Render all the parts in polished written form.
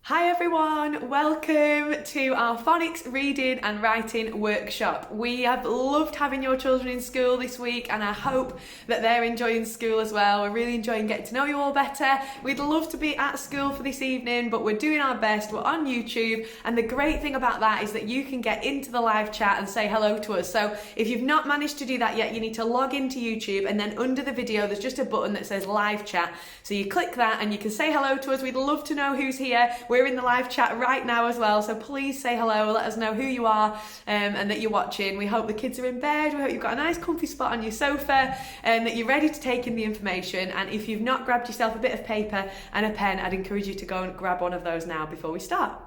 Hi everyone, welcome to our phonics reading and writing workshop. We have loved having your children in school this week and I hope that they're enjoying school as well. We're really enjoying getting to know you all better. We'd love to be at school for this evening, but we're doing our best. We're on YouTube, and the great thing about that is that you can get into the live chat and say hello to us. So if you've not managed to do that yet, you need to log into YouTube, and then under the video there's just a button that says live chat. So you click that and you can say hello to us. We'd love to know who's here. We're in the live chat right now as well, so please say hello, let us know who you are and that you're watching. We hope the kids are in bed, we hope you've got a nice comfy spot on your sofa and that you're ready to take in the information. And if you've not grabbed yourself a bit of paper and a pen, I'd encourage you to go and grab one of those now before we start.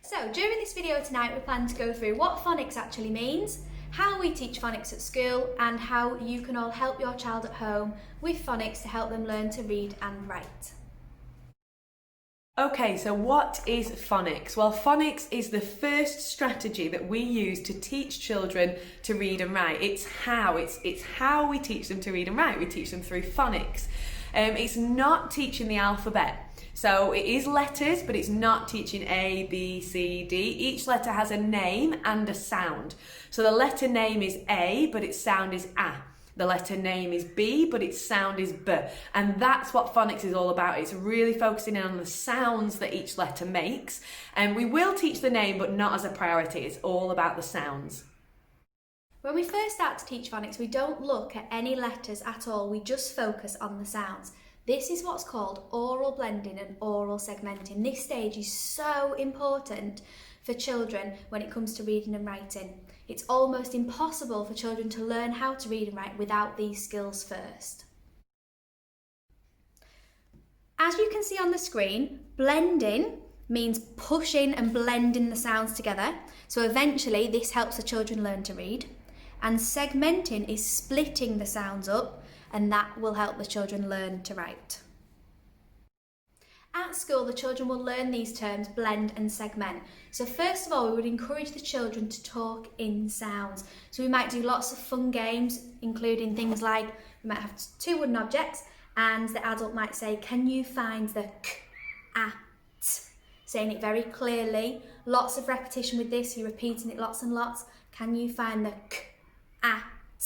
So during this video tonight we plan to go through what phonics actually means, how we teach phonics at school, and how you can all help your child at home with phonics to help them learn to read and write. Okay, so what is phonics? Well, phonics is the first strategy that we use to teach children to read and write. It's how we teach them to read and write. We teach them through phonics. It's not teaching the alphabet. So it is letters, but it's not teaching A, B, C, D. Each letter has a name and a sound. So the letter name is A, but its sound is A. The letter name is B, but its sound is B. And that's what phonics is all about. It's really focusing in on the sounds that each letter makes. And we will teach the name, but not as a priority. It's all about the sounds. When we first start to teach phonics, we don't look at any letters at all. We just focus on the sounds. This is what's called oral blending and oral segmenting. This stage is so important for children when it comes to reading and writing. It's almost impossible for children to learn how to read and write without these skills first. As you can see on the screen, blending means pushing and blending the sounds together. So eventually this helps the children learn to read. And segmenting is splitting the sounds up, and that will help the children learn to write. At school, the children will learn these terms, blend and segment. So first of all, we would encourage the children to talk in sounds. So we might do lots of fun games, including things like, we might have two wooden objects, and the adult might say, can you find the k, a, t? Saying it very clearly. Lots of repetition with this, you're repeating it lots and lots. Can you find the k, a, t?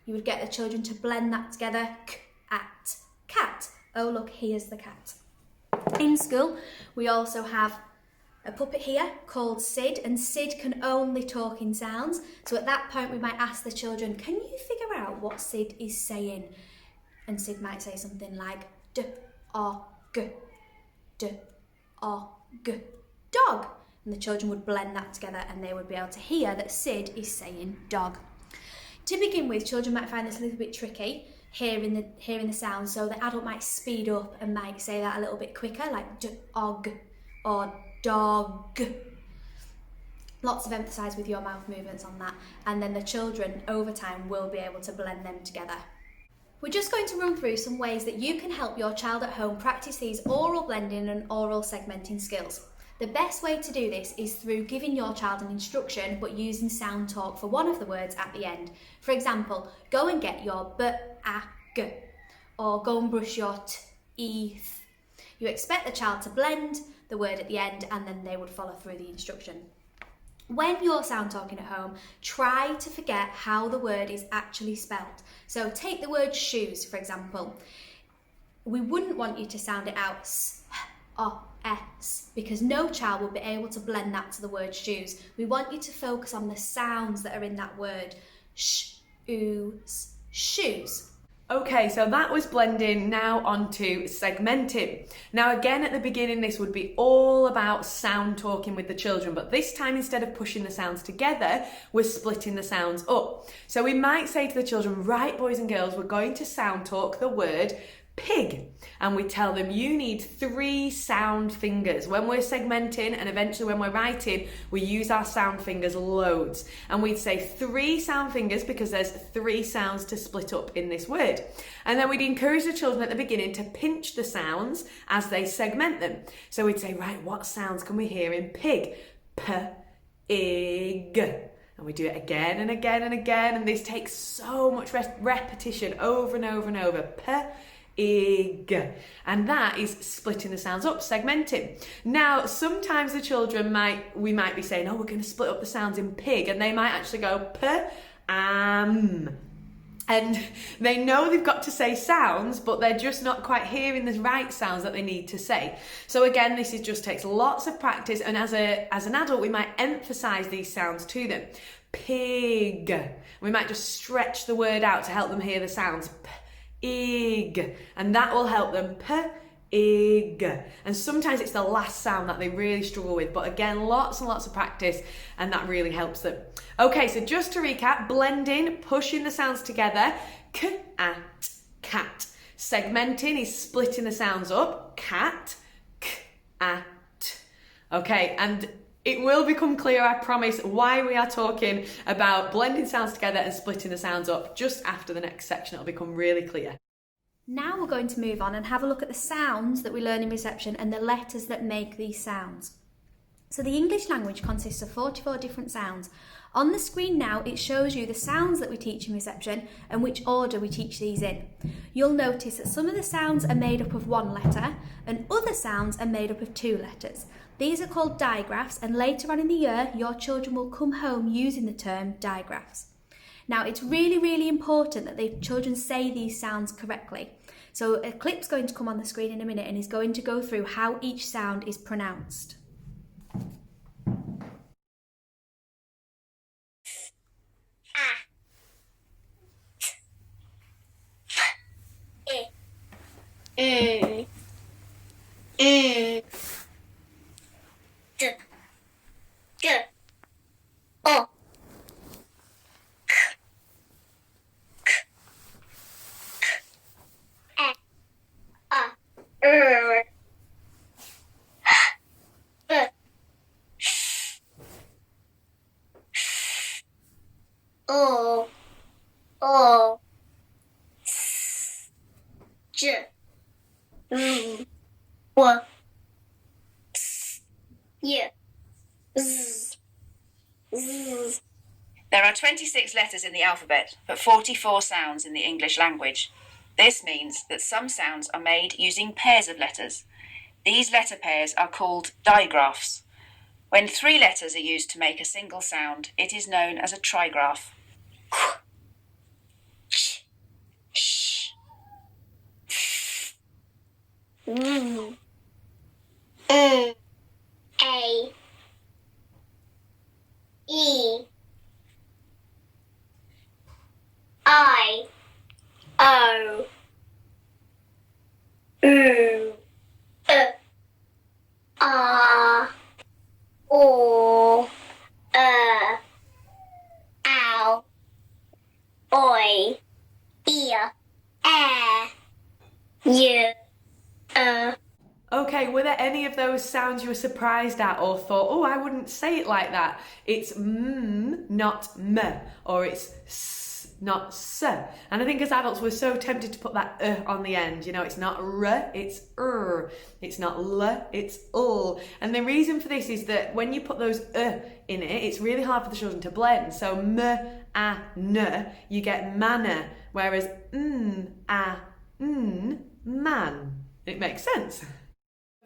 You would get the children to blend that together, k, a, t, cat. Oh look, here's the cat. In school, we also have a puppet here called Sid, and Sid can only talk in sounds. So at that point, we might ask the children, can you figure out what Sid is saying? And Sid might say something like, d, o, g, d, o, g, dog. And the children would blend that together and they would be able to hear that Sid is saying dog. To begin with, children might find this a little bit tricky, hearing the sound, so the adult might speed up and might say that a little bit quicker, like d-og or dog. Lots of emphasis with your mouth movements on that, and then the children over time will be able to blend them together. We're just going to run through some ways that you can help your child at home practice these oral blending and oral segmenting skills. The best way to do this is through giving your child an instruction but using sound talk for one of the words at the end. For example, go and get your b-a-g, or go and brush your teeth. You expect the child to blend the word at the end and then they would follow through the instruction. When you're sound talking at home, try to forget how the word is actually spelled. So take the word shoes, for example. We wouldn't want you to sound it out S, because no child will be able to blend that to the word shoes. We want you to focus on the sounds that are in that word. Shoes. Okay, so that was blending. Now on to segmenting. Now again, at the beginning, this would be all about sound talking with the children, but this time, instead of pushing the sounds together, we're splitting the sounds up. So we might say to the children, right, boys and girls, we're going to sound talk the word pig, and we tell them you need 3 sound fingers. When we're segmenting and eventually when we're writing, we use our sound fingers loads, and we'd say 3 sound fingers because there's 3 sounds to split up in this word. And then we'd encourage the children at the beginning to pinch the sounds as they segment them. So we'd say, right, what sounds can we hear in pig? P-ig. And we do it again and again and again, and this takes so much repetition over and over and over. ig. And that is splitting the sounds up, segmenting. Now, sometimes the children we might be saying, oh, we're going to split up the sounds in pig, and they might actually go p, am. And they know they've got to say sounds, but they're just not quite hearing the right sounds that they need to say. So again, this just takes lots of practice, and as an adult, we might emphasize these sounds to them. Pig. We might just stretch the word out to help them hear the sounds. Ig. And that will help them. Ig. And sometimes it's the last sound that they really struggle with, but again, lots and lots of practice, and that really helps them. Okay, so just to recap, blending, pushing the sounds together, k-at, cat. Segmenting is splitting the sounds up, cat, k-at. Okay, and it will become clear, I promise, why we are talking about blending sounds together and splitting the sounds up just after the next section. It'll become really clear. Now we're going to move on and have a look at the sounds that we learn in reception and the letters that make these sounds. So the English language consists of 44 different sounds. On the screen now, it shows you the sounds that we teach in reception and which order we teach these in. You'll notice that some of the sounds are made up of one letter and other sounds are made up of two letters. These are called digraphs, and later on in the year, your children will come home using the term digraphs. Now, it's really, really important that the children say these sounds correctly. So a clip's going to come on the screen in a minute and is going to go through how each sound is pronounced. There are 26 letters in the alphabet, but 44 sounds in the English language. This means that some sounds are made using pairs of letters. These letter pairs are called digraphs. When 3 letters are used to make a single sound, it is known as a trigraph. A E I O U R O Ow Oi Ear U Okay, were there any of those sounds you were surprised at or thought, oh, I wouldn't say it like that? It's not m, or it's s, not s. And I think as adults, we're so tempted to put that on the end. You know, it's not r, it's It's not l, it's ul. And the reason for this is that when you put those in it, it's really hard for the children to blend. So m, a, n, you get manna, whereas a, man. It makes sense.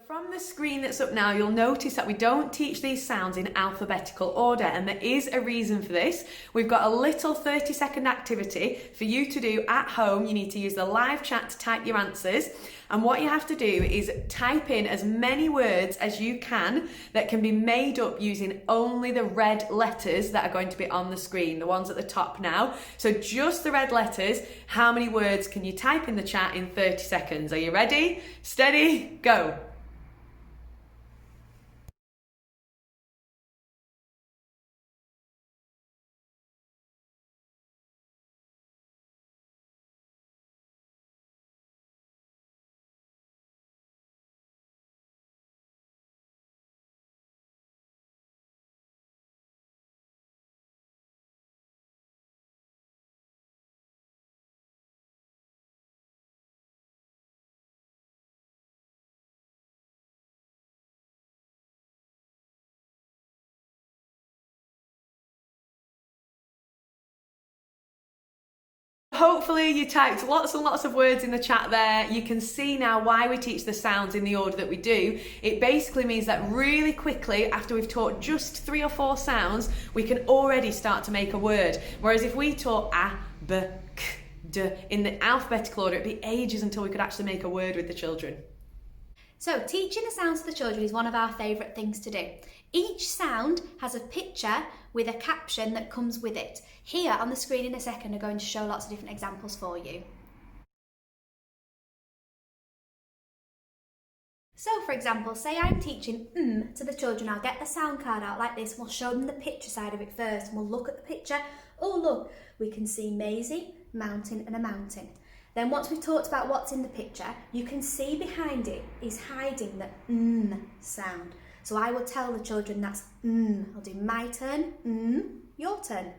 From the screen that's up now, you'll notice that we don't teach these sounds in alphabetical order, and there is a reason for this. We've got a little 30-second activity for you to do at home. You need to use the live chat to type your answers, and what you have to do is type in as many words as you can that can be made up using only the red letters that are going to be on the screen, the ones at the top now. So just the red letters. How many words can you type in the chat in 30 seconds? Are you ready? Steady, go. Hopefully you typed lots and lots of words in the chat there. You can see now why we teach the sounds in the order that we do. It basically means that really quickly, after we've taught just 3 or 4 sounds, we can already start to make a word. Whereas if we taught a, b, k, d in the alphabetical order, it'd be ages until we could actually make a word with the children. So teaching the sounds to the children is one of our favourite things to do. Each sound has a picture with a caption that comes with it. Here on the screen in a second are going to show lots of different examples for you. So for example, say I'm teaching to the children, I'll get the sound card out like this, we'll show them the picture side of it first, and we'll look at the picture. Oh look, we can see Maisie, mountain and a mountain. Then once we've talked about what's in the picture, you can see behind it is hiding the sound. So I will tell the children that's I'll do my turn, your turn,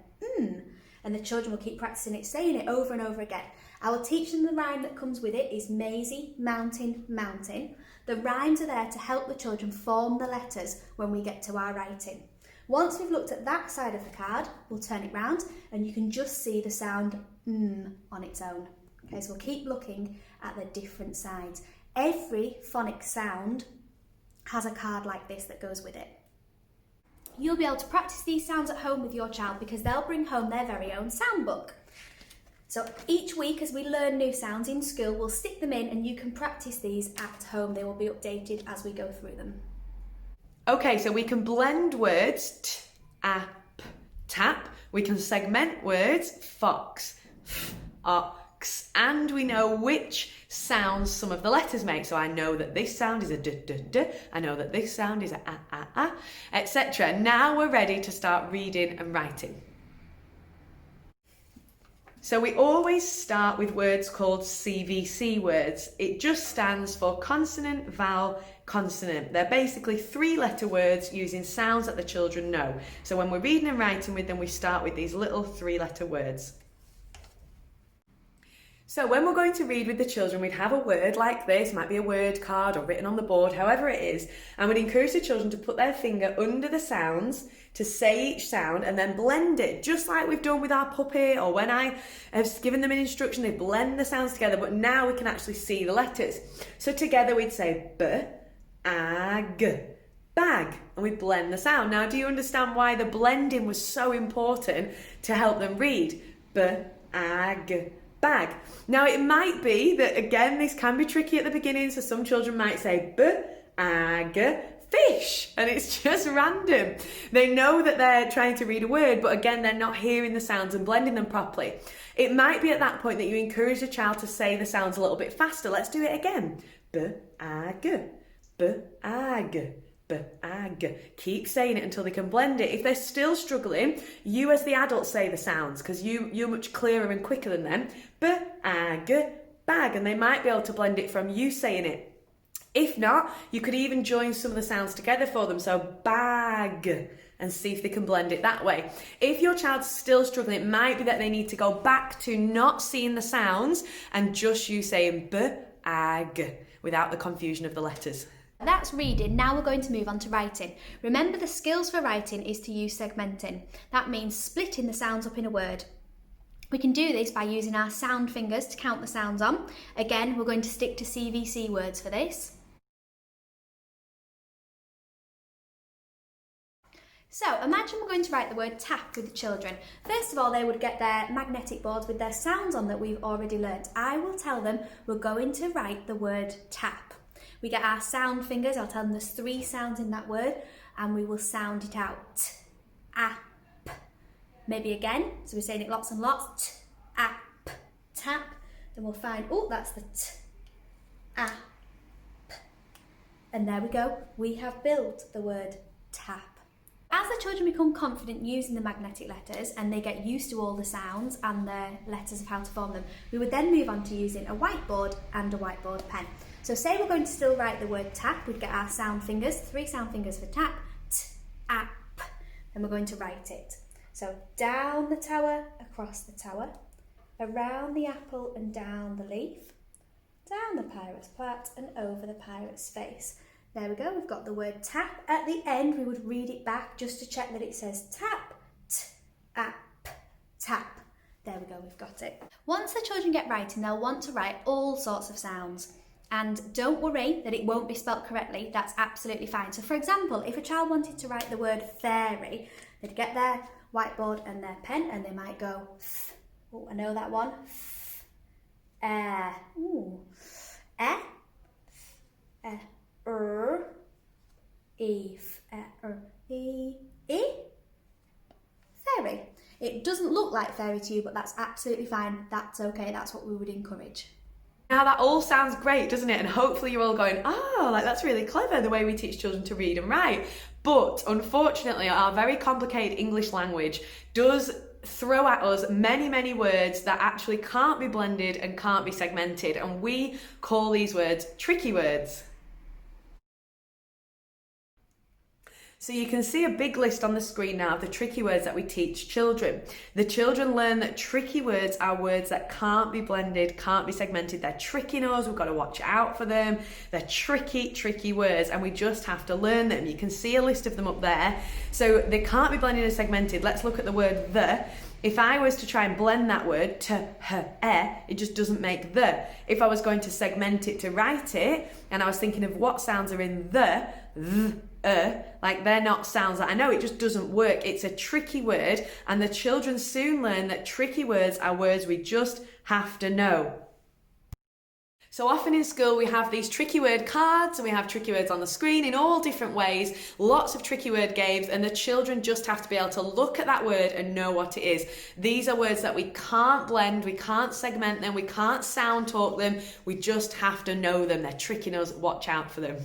and the children will keep practicing it, saying it over and over again. I will teach them the rhyme that comes with it is Maisie, mountain, mountain. The rhymes are there to help the children form the letters when we get to our writing. Once we've looked at that side of the card, we'll turn it round and you can just see the sound on its own. Okay, so we'll keep looking at the different sides. Every phonic sound has a card like this that goes with it. You'll be able to practice these sounds at home with your child because they'll bring home their very own sound book. So each week as we learn new sounds in school, we'll stick them in and you can practice these at home. They will be updated as we go through them. Okay, so we can blend words, t, a, p, tap. We can segment words, fox, f, ox, and we know which sounds some of the letters make. So I know that this sound is a d, d, d. I know that this sound is a, etc. Now we're ready to start reading and writing. So we always start with words called CVC words. It just stands for consonant, vowel, consonant. They're basically 3-letter words using sounds that the children know. So when we're reading and writing with them, we start with these little 3-letter words. So when we're going to read with the children, we'd have a word like this, might be a word card or written on the board, however it is, and we'd encourage the children to put their finger under the sounds to say each sound and then blend it, just like we've done with our puppet, or when I have given them an instruction, they blend the sounds together, but now we can actually see the letters. So together we'd say b, a, g, bag, and we blend the sound. Now, do you understand why the blending was so important to help them read? B, a, g, bag. Now, it might be that, again, this can be tricky at the beginning, so some children might say b, a, g, fish, and it's just random. They know that they're trying to read a word, but again, they're not hearing the sounds and blending them properly. It might be at that point that you encourage the child to say the sounds a little bit faster. Let's do it again. B, a, g, b, a, g. Bag. Keep saying it until they can blend it. If they're still struggling, you as the adult say the sounds because you're much clearer and quicker than them. Bag, bag, and they might be able to blend it from you saying it. If not, you could even join some of the sounds together for them. So bag, and see if they can blend it that way. If your child's still struggling, it might be that they need to go back to not seeing the sounds and just you saying bag without the confusion of the letters. That's reading. Now we're going to move on to writing. Remember, the skills for writing is to use segmenting. That means splitting the sounds up in a word. We can do this by using our sound fingers to count the sounds on. Again, we're going to stick to CVC words for this. So imagine we're going to write the word tap with the children. First of all, they would get their magnetic boards with their sounds on that we've already learnt. I will tell them we're going to write the word tap. We get our sound fingers, I'll tell them there's 3 sounds in that word, and we will sound it out. T, a, p. Maybe again, so we're saying it lots and lots. T, a, p, tap. Then we'll find, oh, that's the t, a, p. And there we go, we have built the word tap. As the children become confident using the magnetic letters and they get used to all the sounds and the letters of how to form them, we would then move on to using a whiteboard and a whiteboard pen. So say we're going to still write the word tap, we'd get our sound fingers, 3 sound fingers for tap, t, a, p, and we're going to write it. So down the tower, across the tower, around the apple and down the leaf, down the pirate's plat and over the pirate's face. There we go, we've got the word tap. At the end, we would read it back just to check that it says tap, t, a, p, tap. There we go, we've got it. Once the children get writing, they'll want to write all sorts of sounds. And don't worry that it won't be spelt correctly, that's absolutely fine. So for example, if a child wanted to write the word fairy, they'd get their whiteboard and their pen and they might go, oh, I know that one, ooh, fairy. It doesn't look like fairy to you, but that's absolutely fine. That's okay. That's what we would encourage. Now that all sounds great, doesn't it? And hopefully you're all going, oh, like that's really clever, the way we teach children to read and write. But unfortunately, our very complicated English language does throw at us many, many words that actually can't be blended and can't be segmented. And we call these words tricky words. So you can see a big list on the screen now of the tricky words that we teach children. The children learn that tricky words are words that can't be blended, can't be segmented. They're tricking us, we've got to watch out for them. They're tricky, tricky words and we just have to learn them. You can see a list of them up there. So they can't be blended and segmented. Let's look at the word the. If I was to try and blend that word to it just doesn't make the. If I was going to segment it to write it, and I was thinking of what sounds are in the, like they're not sounds that I know, it just doesn't work. It's a tricky word, and the children soon learn that tricky words are words we just have to know. So often in school we have these tricky word cards and we have tricky words on the screen in all different ways, lots of tricky word games, and the children just have to be able to look at that word and know what it is. These are words that we can't blend, we can't segment them, we can't sound talk them, we just have to know them. They're tricking us, watch out for them.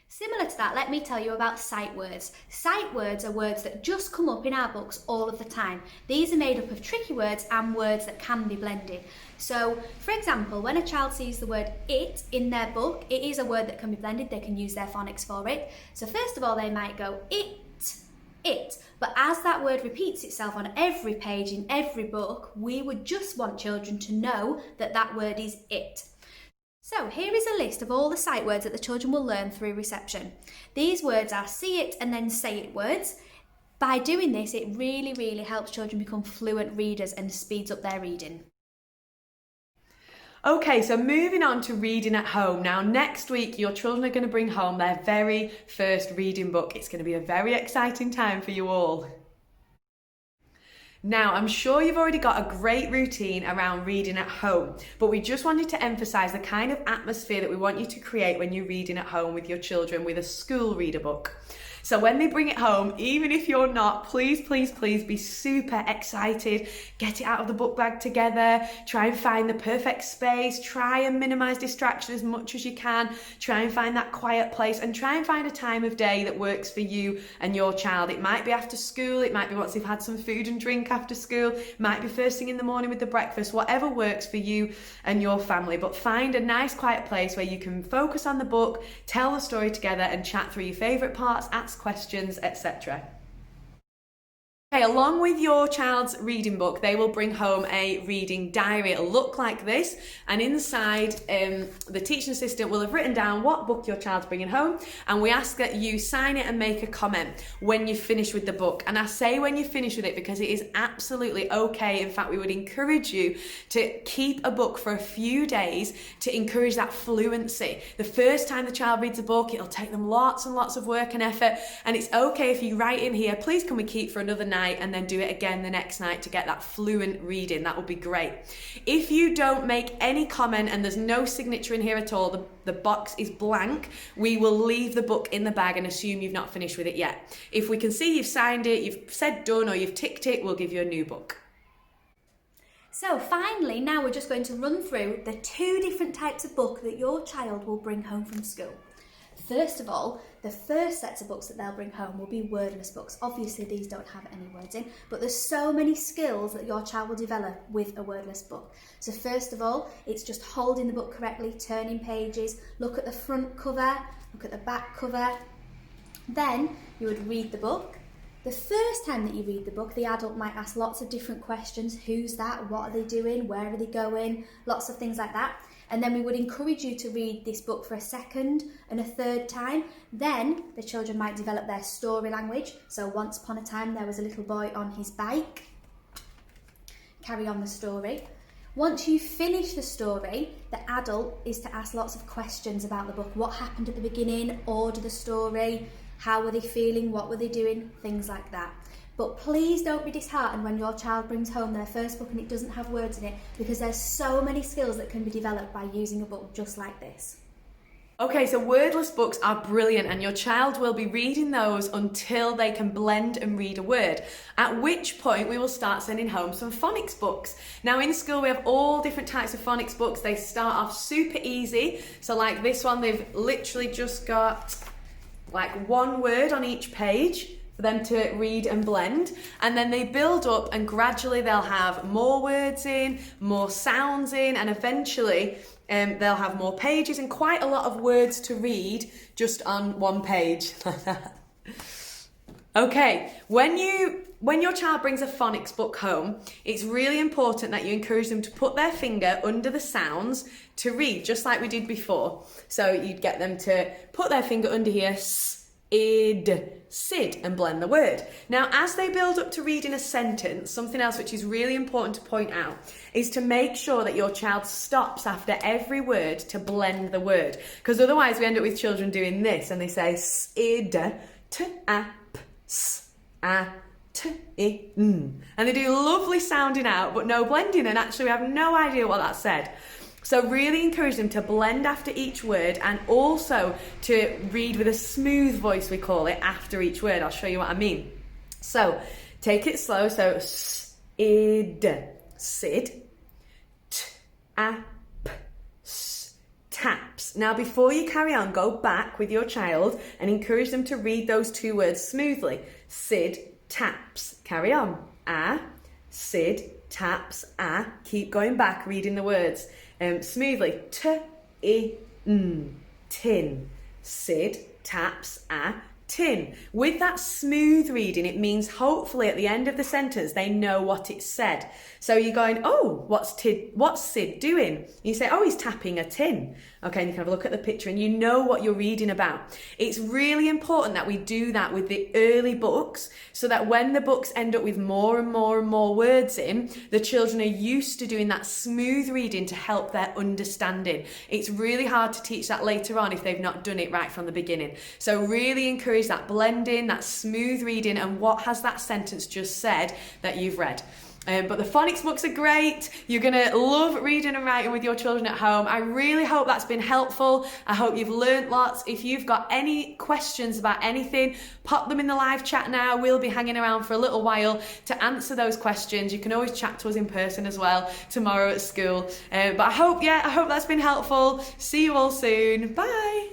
Similar to that, let me tell you about sight words. Sight words are words that just come up in our books all of the time. These are made up of tricky words and words that can be blended. So, for example, when a child sees the word it in their book, it is a word that can be blended. They can use their phonics for it. So first of all, they might go it. But as that word repeats itself on every page in every book, we would just want children to know that that word is it. So here is a list of all the sight words that the children will learn through reception. These words are see it and then say it words. By doing this, it really, really helps children become fluent readers and speeds up their reading. Okay, so moving on to reading at home. Now, next week, your children are going to bring home their very first reading book. It's going to be a very exciting time for you all. Now, I'm sure you've already got a great routine around reading at home, but we just wanted to emphasise the kind of atmosphere that we want you to create when you're reading at home with your children with a school reader book. So when they bring it home, even if you're not, please, please, please be super excited. Get it out of the book bag together. Try and find the perfect space. Try and minimise distraction as much as you can. Try and find that quiet place and try and find a time of day that works for you and your child. It might be after school. It might be once they've had some food and drink after school. It might be first thing in the morning with the breakfast. Whatever works for you and your family. But find a nice quiet place where you can focus on the book, tell the story together and chat through your favourite parts, ask questions, etc. Okay, along with your child's reading book, they will bring home a reading diary. It'll look like this, and inside the teaching assistant will have written down what book your child's bringing home, and we ask that you sign it and make a comment when you finish with the book. And I say when you finish with it because it is absolutely okay. In fact, we would encourage you to keep a book for a few days to encourage that fluency. The first time the child reads a book, it'll take them lots and lots of work and effort, and it's okay if you write in here, please can we keep for another night, and then do it again the next night to get that fluent reading. That would be great. If you don't make any comment and there's no signature in here at all, the box is blank, we will leave the book in the bag and assume you've not finished with it yet. If we can see you've signed it, you've said done, or you've ticked it, we'll give you a new book. So finally, now we're just going to run through the two different types of book that your child will bring home from school. First of all, the first sets of books that they'll bring home will be wordless books. Obviously, these don't have any words in, but there's so many skills that your child will develop with a wordless book. So first of all, it's just holding the book correctly, turning pages, look at the front cover, look at the back cover. Then you would read the book. The first time that you read the book, the adult might ask lots of different questions. Who's that? What are they doing? Where are they going? Lots of things like that. And then we would encourage you to read this book for a second and a third time. Then the children might develop their story language. So once upon a time there was a little boy on his bike. carry on the story. Once you finish the story, the adult is to ask lots of questions about the book. What happened at the beginning, order the story, how were they feeling, what were they doing, things like that. But please don't be disheartened when your child brings home their first book and it doesn't have words in it, because there's so many skills that can be developed by using a book just like this. Okay, so wordless books are brilliant, and your child will be reading those until they can blend and read a word, at which point we will start sending home some phonics books. Now in school we have all different types of phonics books. They start off super easy, so like this one, they've literally just got like one word on each page for them to read and blend, and then they build up and gradually they'll have more words in, more sounds in, and eventually they'll have more pages and quite a lot of words to read just on one page like that. Okay, when your child brings a phonics book home, it's really important that you encourage them to put their finger under the sounds to read, just like we did before. So you'd get them to put their finger under here, s, id, sid, and blend the word. Now, as they build up to reading a sentence, something else which is really important to point out is to make sure that your child stops after every word to blend the word, because otherwise we end up with children doing this and they say sid, t, a, p, s, a, t, I, n. And they do lovely sounding out but no blending, and actually we have no idea what that said. So really encourage them to blend after each word, and also to read with a smooth voice, we call it, after each word. I'll show you what I mean. So take it slow. So s, id, sid, t, a, p, s, taps. Now before you carry on, go back with your child and encourage them to read those two words smoothly. Sid, taps. Carry on. A, sid, taps, a. Keep going back, reading the words. Smoothly. T, I, n, tin. Sid, taps, a, tin. With that smooth reading, it means hopefully at the end of the sentence they know what it said. So you're going, oh, what's Sid doing? You say, oh, he's tapping a tin. Okay, and you can have a look at the picture and you know what you're reading about. It's really important that we do that with the early books, so that when the books end up with more and more and more words in, the children are used to doing that smooth reading to help their understanding. It's really hard to teach that later on if they've not done it right from the beginning. So really encourage that blending, that smooth reading, and what has that sentence just said that you've read. But the phonics books are great. You're going to love reading and writing with your children at home. I really hope that's been helpful. I hope you've learnt lots. If you've got any questions about anything, pop them in the live chat now. We'll be hanging around for a little while to answer those questions. You can always chat to us in person as well tomorrow at school. But I hope that's been helpful. See you all soon. Bye.